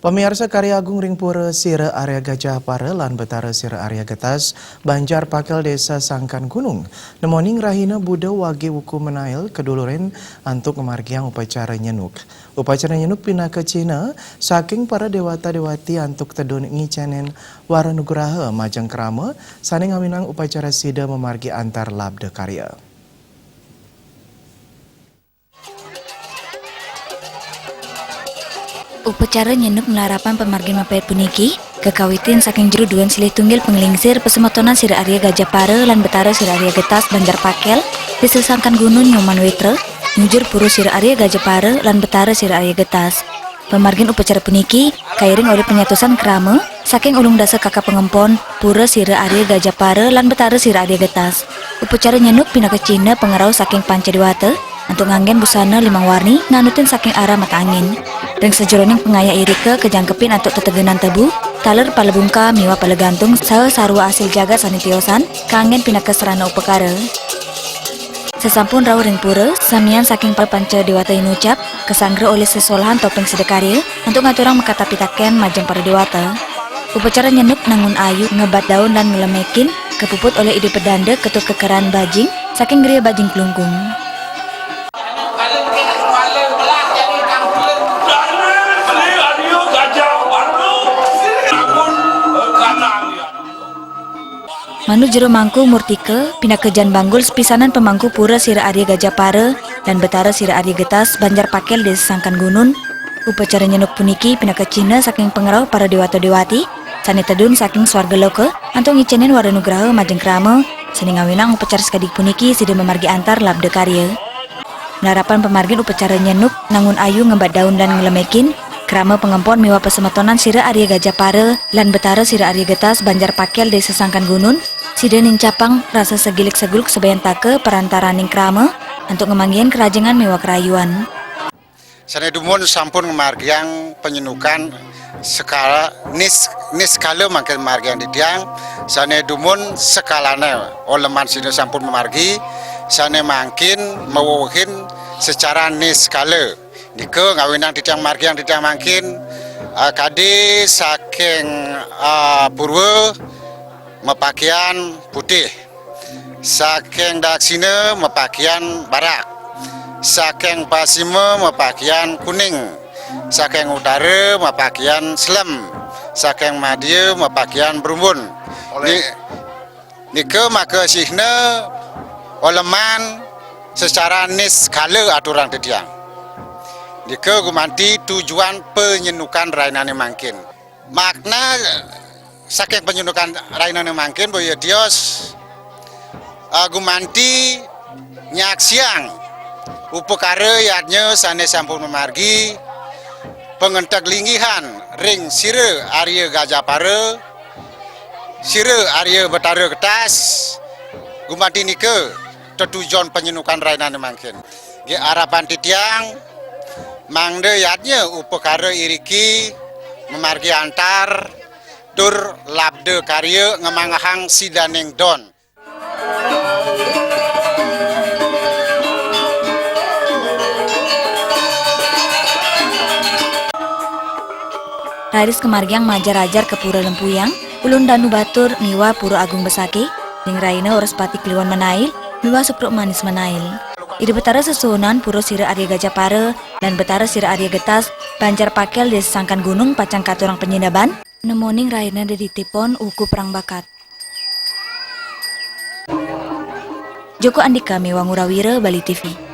Pemirsa Karya Agung Ringpura Sira Area Gajah Para lan Betara Sira Area Getas Banjar Pakel Desa Sangkan Gunung nemoning rahina Buddha wage wuku menail keduluren antuk memargiang upacara nyenuk. Upacara nyenuk pindah ke Cina saking para dewata-dewati antuk tedun ngicanen waranugraha majang krama saning ngawinang upacara sida memargi antar labda karya. Upacara nyenuk melarapan pemargin mapait puniki, kekawitin saking jeruduan silih tunggil penglingsir pesemotonan Sira Arya Gajah Para lan Betara Sira Arya Getas Banjar Pakel desa Sangkan Gunung Nyoman Wetre nyujur puru Sira Arya Gajah Para lan Betara Sira Arya Getas. Pemargin upacara puniki kairing oleh penyatusan krama saking ulung dasa kakak pengempon pura Sira Arya Gajah Para lan Betara Sira Arya Getas. Upacara nyenuk pindah ke Cina pengarau saking Pancadewata untuk nganggen busana limang warni nanutin saking arah mata angin. Ring sejeroning pengaya irike kejangkepin atau tetegenan tebu, taler palebungka miwa palegantung saha sarwa asil jaga sanitiosan kangen pindah ke serana upekara. Sesampun rau ring pura, samian saking panca dewata inucap, kesanggre oleh sesolahan topeng sedekarya untuk ngaturang mekata pitaken majang para dewata. Upacara nyenuk nangun ayu ngebat daun dan ngelemekin, kepuput oleh ide pedanda ketut kekeran bajing saking geria bajing kelungkung. Manu jero mangku murtike pindah ke Jan Banggul sepisanan pemangku pura Sira Arya Gajah Para dan Betara Sira Arya Getas Banjar Pakel desa Sangkan Gunung. Upacara nyenuk puniki pindah ke Cina saking pengerau para dewata-dewati sani tedun saking swarga loka antong ngicenin waranugraha majeng krama sani ngawinang upacara sekadik puniki sida memargi antar labda karya. Melarapan pemargin upacara nyenuk nangun ayu ngembat daun dan ngelemekin krama pengempon miwa pesemetonan Sira Arya Gajah Para lan Betara Sira Arya Getas Banjar Pakel desa Sangkan Gunung sida ning capang rasa segilik-seguluk sebayan take perantaraning krama untuk ngemanggian kerajengan miwa kerayuan. Sanedumun sampun ngemargiang penyenukan skala nis skala mangke margiang ditiang sanedumun skalane oleman sida sampun memargi sane mangkin mewuhin secara nis skala dike ngawinang ditiang margiang ditiang mangkin kadi saking purwa mepakaian putih, saking daksina mepakaian barak, saking pasima mepakaian kuning, saking utara mepakaian selem, saking madya mepakaian berumbun. Nike maka sihna oleman secara nis skala aturan tetiang. Nike gumanti tujuan penyenukan rainane mangkin. Makna saking penyenukan rainane mangkin boya dios gumanti nyak siang upekara yatnya sane sampun memargi pengentek linggihan ring Sira Arya Gajah Para Sira Arya Betara Getas gumanti nike tetujuan penyenukan rainane mangkin ge harapan titiang mangde yatnya upekara iriki memargi antar tur labde karya ngemangahang sidaning don. Raris kemargiang majar-ajar ke Pura Lempuyang, Ulun Danu Batur miwa Pura Agung Besake, ning raina Orospati Kliwon Menail, miwa Supruk Manis Menail. Ide Betara sesunan Pura Sira Arya Gajah Para dan Betara Sira Arya Getas Banjar Pakel desa Sangkan Gunung pacang katurang penyendaban nemoning raina ditipon uku perang bakat. Joko Andika Miwa Ngurawira, Bali TV.